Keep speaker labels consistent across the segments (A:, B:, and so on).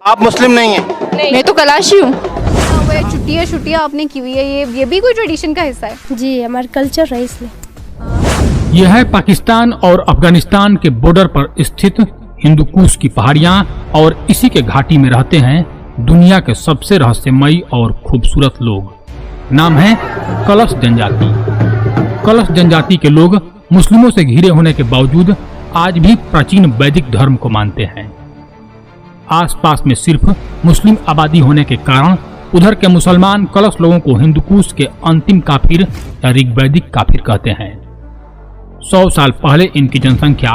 A: आप मुस्लिम नहीं हैं?
B: मैं तो कलाशी हूँ।
C: छुट्टियाँ आपने की हुई है, ये भी कोई ट्रेडिशन का हिस्सा है?
D: जी, हमारा कल्चर है इसलिए।
E: यह है पाकिस्तान और अफगानिस्तान के बॉर्डर पर स्थित हिंदू कुश की पहाड़ियां और इसी के घाटी में रहते हैं दुनिया के सबसे रहस्यमयी और खूबसूरत लोग। नाम है कलश जनजाति। कलश जनजाति के लोग मुस्लिमों से घिरे होने के बावजूद आज भी प्राचीन वैदिक धर्म को मानते हैं। आसपास में सिर्फ मुस्लिम आबादी होने के कारण उधर के मुसलमान कलश लोगों को हिंदू कुश के अंतिम काफिर या ऋग्वैदिक काफिर कहते हैं। 100 साल पहले इनकी जनसंख्या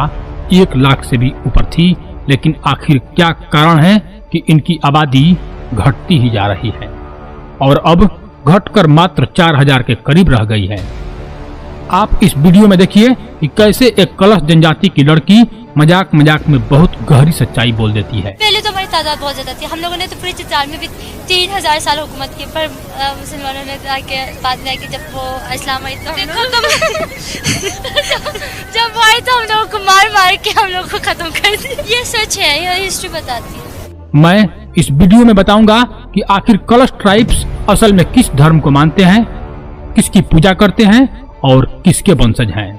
E: 1 लाख से भी ऊपर थी, लेकिन आखिर क्या कारण है कि इनकी आबादी घटती ही जा रही है और अब घटकर मात्र 4000 के करीब रह गई है। आप इस वीडियो में देखिए कि कैसे एक कलश जनजाति की लड़की मजाक मजाक में बहुत गहरी सच्चाई बोल देती है।
F: पहले तो हमारी तादाद बहुत ज्यादा थी, हम लोगों ने तो पूरे चित्राल में भी 3000 साल हुकूमत की, पर मुसलमानों ने आके बाद में आके जब वो इस्लाम आई तो जब वो आए तो हम लोगों को मार मार के हम लोग को खत्म कर दिया। ये सच है, ये हिस्ट्री बताती है।
E: मैं इस वीडियो में बताऊंगा कि आखिर कलश ट्राइब्स असल में किस धर्म को मानते हैं, किसकी पूजा करते हैं और किसके वंशज हैं।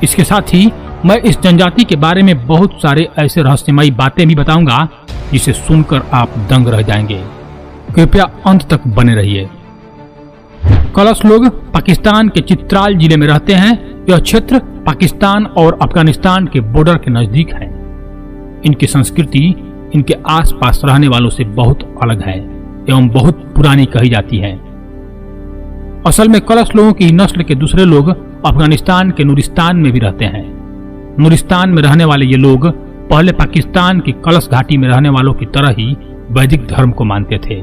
E: इसके साथ ही मैं इस जनजाति के बारे में बहुत सारे ऐसे रहस्यमयी बातें भी बताऊंगा जिसे सुनकर आप दंग रह जाएंगे। कृपया अंत तक बने रहिए। कलश लोग पाकिस्तान के चित्राल जिले में रहते हैं। यह क्षेत्र पाकिस्तान और अफगानिस्तान के बॉर्डर के नजदीक है। इनकी संस्कृति इनके आसपास रहने वालों से बहुत अलग है एवं बहुत पुरानी कही जाती है। असल में कलश लोगों की नस्ल के दूसरे लोग अफगानिस्तान के नूरिस्तान में भी रहते हैं। नूरिस्तान में रहने वाले ये लोग पहले पाकिस्तान की कलश घाटी में रहने वालों की तरह ही वैदिक धर्म को मानते थे,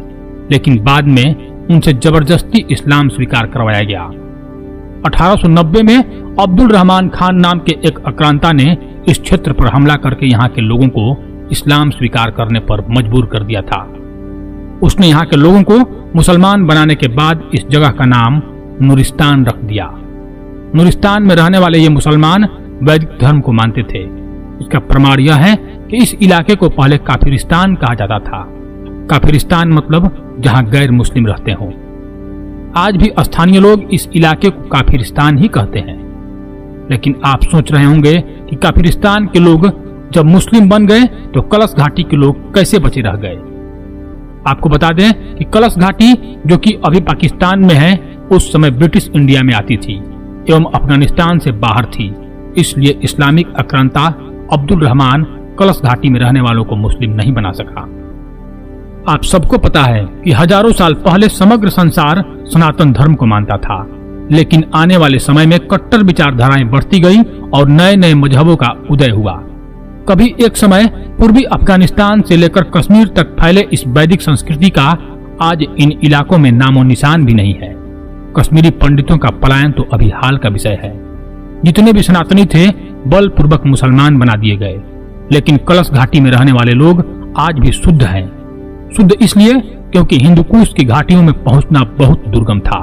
E: लेकिन बाद में उनसे जबरदस्ती इस्लाम स्वीकार करवाया गया। 1890 में अब्दुल रहमान खान नाम के एक आक्रांता ने इस क्षेत्र पर हमला करके यहाँ के लोगों को इस्लाम स्वीकार करने पर मजबूर कर दिया था। उसने यहाँ के लोगों को मुसलमान बनाने के बाद इस जगह का नाम नूरिस्तान रख दिया। नूरिस्तान में रहने वाले ये मुसलमान वैदिक धर्म को मानते थे। इसका प्रमाण यह है कि इस इलाके को पहले काफिरिस्तान कहा जाता था। काफिरिस्तान मतलब जहां गैर मुस्लिम रहते हों। आज भी स्थानीय लोग इस इलाके को काफिरिस्तान ही कहते हैं। लेकिन आप सोच रहे होंगे कि काफिरिस्तान के लोग जब मुस्लिम बन गए तो कलश घाटी के लोग कैसे बचे रह गए। आपको बता दें कि कलश घाटी जो कि अभी पाकिस्तान में है, उस समय ब्रिटिश इंडिया में आती थी एवं अफगानिस्तान से बाहर थी। इसलिए इस्लामिक आक्रांता अब्दुल रहमान कलश घाटी में रहने वालों को मुस्लिम नहीं बना सका। आप सबको पता है कि हजारों साल पहले समग्र संसार सनातन धर्म को मानता था, लेकिन आने वाले समय में कट्टर विचारधाराएं बढ़ती गई और नए नए मजहबों का उदय हुआ। कभी एक समय पूर्वी अफगानिस्तान से लेकर कश्मीर तक फैले इस वैदिक संस्कृति का आज इन इलाकों में नामो निशान भी नहीं है। कश्मीरी पंडितों का पलायन तो अभी हाल का विषय है। जितने भी सनातनी थे बलपूर्वक मुसलमान बना दिए गए, लेकिन कलश घाटी में रहने वाले लोग आज भी शुद्ध हैं। शुद्ध इसलिए क्योंकि हिंदू कुश की घाटियों में पहुंचना बहुत दुर्गम था।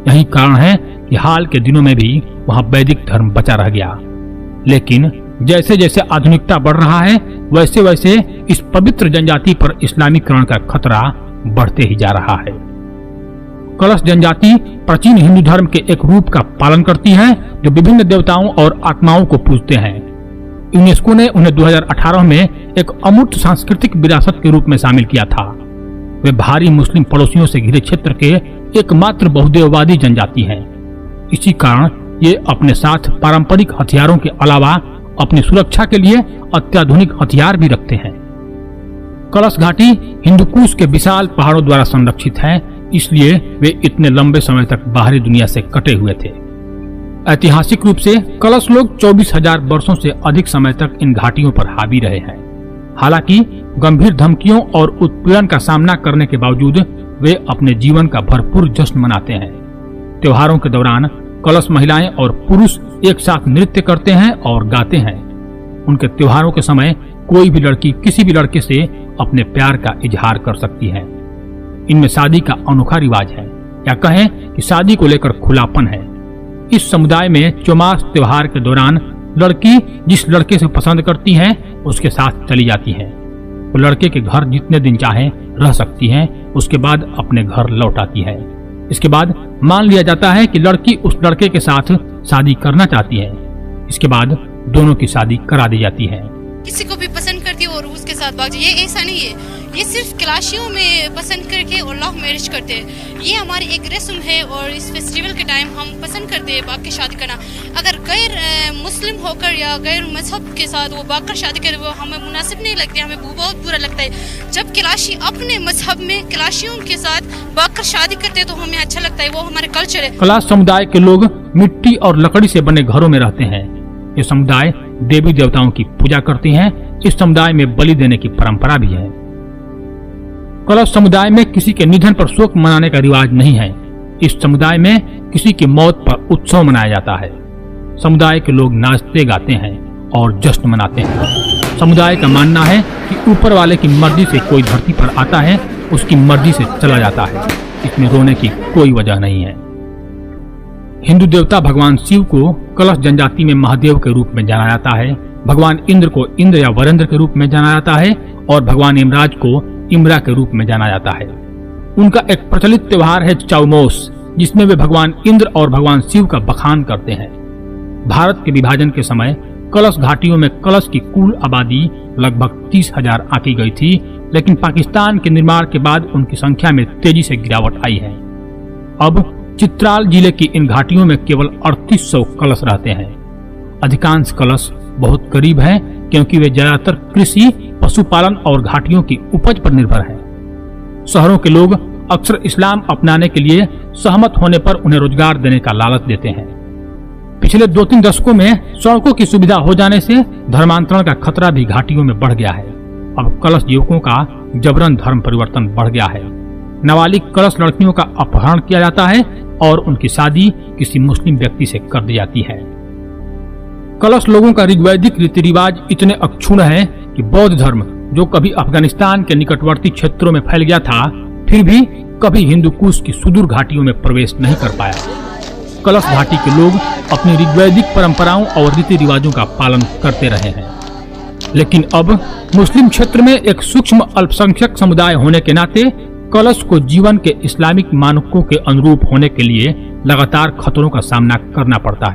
E: यही कारण है कि हाल के दिनों में भी वहां वैदिक धर्म बचा रह गया। लेकिन जैसे जैसे आधुनिकता बढ़ रहा है, वैसे वैसे इस पवित्र जनजाति पर इस्लामीकरण का खतरा बढ़ते ही जा रहा है। कलश जनजाति प्राचीन हिंदू धर्म के एक रूप का पालन करती है जो विभिन्न देवताओं और आत्माओं को पूजते हैं। यूनेस्को ने उन्हें 2018 में एक अमूर्त सांस्कृतिक विरासत के रूप में शामिल किया था। वे भारी मुस्लिम पड़ोसियों से घिरे क्षेत्र के एकमात्र बहुदेववादी जनजाति हैं। इसी कारण ये अपने साथ पारंपरिक हथियारों के अलावा अपनी सुरक्षा के लिए अत्याधुनिक हथियार भी रखते हैं। कलश घाटी हिंदू कुश के विशाल पहाड़ों द्वारा संरक्षित है, इसलिए वे इतने लंबे समय तक बाहरी दुनिया से कटे हुए थे। ऐतिहासिक रूप से कलश लोग 24,000 वर्षों से अधिक समय तक इन घाटियों पर हावी रहे हैं। हालांकि गंभीर धमकियों और उत्पीड़न का सामना करने के बावजूद वे अपने जीवन का भरपूर जश्न मनाते हैं। त्योहारों के दौरान कलश महिलाएं और पुरुष एक साथ नृत्य करते हैं और गाते हैं। उनके त्योहारों के समय कोई भी लड़की किसी भी लड़के से अपने प्यार का इजहार कर सकती है। इनमें शादी का अनोखा रिवाज है, या कहें कि शादी को लेकर खुलापन है। इस समुदाय में चौमास त्योहार के दौरान लड़की जिस लड़के से पसंद करती है उसके साथ चली जाती है। वो लड़के के घर जितने दिन चाहे रह सकती है, उसके बाद अपने घर लौट आती है। इसके बाद मान लिया जाता है कि लड़की उस लड़के के साथ शादी करना चाहती है। इसके बाद दोनों की शादी करा दी जाती है।
A: किसी को भी पसंद करती है और उसके साथ भाग जाए, ये ऐसा नहीं है। ये सिर्फ क्लाशियों में पसंद करके और लव मैरिज करते हैं। ये हमारी एक रस्म है और इस फेस्टिवल के टाइम हम पसंद करते हैं भाग के शादी करना। अगर गैर मुस्लिम होकर या गैर मजहब के साथ वो भाग कर शादी करे वो हमें मुनासिब नहीं लगती, हमें बहुत बुरा लगता है। जब क्लाशी अपने मजहब में क्लाशियों के साथ भाग कर शादी करते हैं तो हमें अच्छा लगता है, वो हमारे कल्चर है।
E: कलाश समुदाय के लोग मिट्टी और लकड़ी से बने घरों में रहते हैं। ये समुदाय देवी देवताओं की पूजा करते हैं। इस समुदाय में बलि देने की परंपरा भी है। कलश समुदाय में किसी के निधन पर शोक मनाने का रिवाज नहीं है। इस समुदाय में किसी की मौत पर उत्सव मनाया जाता है। समुदाय के लोग नाचते गाते हैं और जश्न मनाते हैं। समुदाय का मानना है कि ऊपर वाले की मर्जी से कोई धरती पर आता है, उसकी मर्जी से चला जाता है। इसमें रोने की कोई वजह नहीं है। हिंदू देवता भगवान शिव को कलश जनजाति में महादेव के रूप में जाना जाता है। भगवान इंद्र को इंद्र या वरेंद्र के रूप में जाना जाता है और भगवान यमराज को इमरा के रूप में जाना जाता है। उनका एक प्रचलित त्योहार है चौमोस, जिसमें वे भगवान इंद्र और भगवान शिव का बखान करते हैं। भारत के विभाजन के समय कलश घाटियों में कलश की कुल आबादी लगभग 30,000 आंकी गई थी, लेकिन पाकिस्तान के निर्माण के बाद उनकी संख्या में तेजी से गिरावट आई है। अब चित्राल जिले की इन घाटियों में केवल 3800 कलश रहते हैं। अधिकांश कलश बहुत करीब हैं, क्योंकि वे ज्यादातर कृषि, पशुपालन और घाटियों की उपज पर निर्भर हैं। शहरों के लोग अक्सर इस्लाम अपनाने के लिए सहमत होने पर उन्हें रोजगार देने का लालच देते हैं। पिछले 2-3 दशकों में सड़कों की सुविधा हो जाने से धर्मांतरण का खतरा भी घाटियों में बढ़ गया है। अब कलश युवकों का जबरन धर्म परिवर्तन बढ़ गया है। नाबालिग कलश लड़कियों का अपहरण किया जाता है और उनकी शादी किसी मुस्लिम व्यक्ति से कर दी जाती है। कलश लोगों का ऋग्वैदिक रीति रिवाज इतने अक्षुण्ण है कि बौद्ध धर्म, जो कभी अफगानिस्तान के निकटवर्ती क्षेत्रों में फैल गया था, फिर भी कभी हिंदू कुश की सुदूर घाटियों में प्रवेश नहीं कर पाया। कलश घाटी के लोग अपनी ऋग्वैदिक परंपराओं और रीति रिवाजों का पालन करते रहे हैं, लेकिन अब मुस्लिम क्षेत्र में एक सूक्ष्म अल्पसंख्यक समुदाय होने के नाते कलश को जीवन के इस्लामिक मानकों के अनुरूप होने के लिए लगातार खतरों का सामना करना पड़ता है।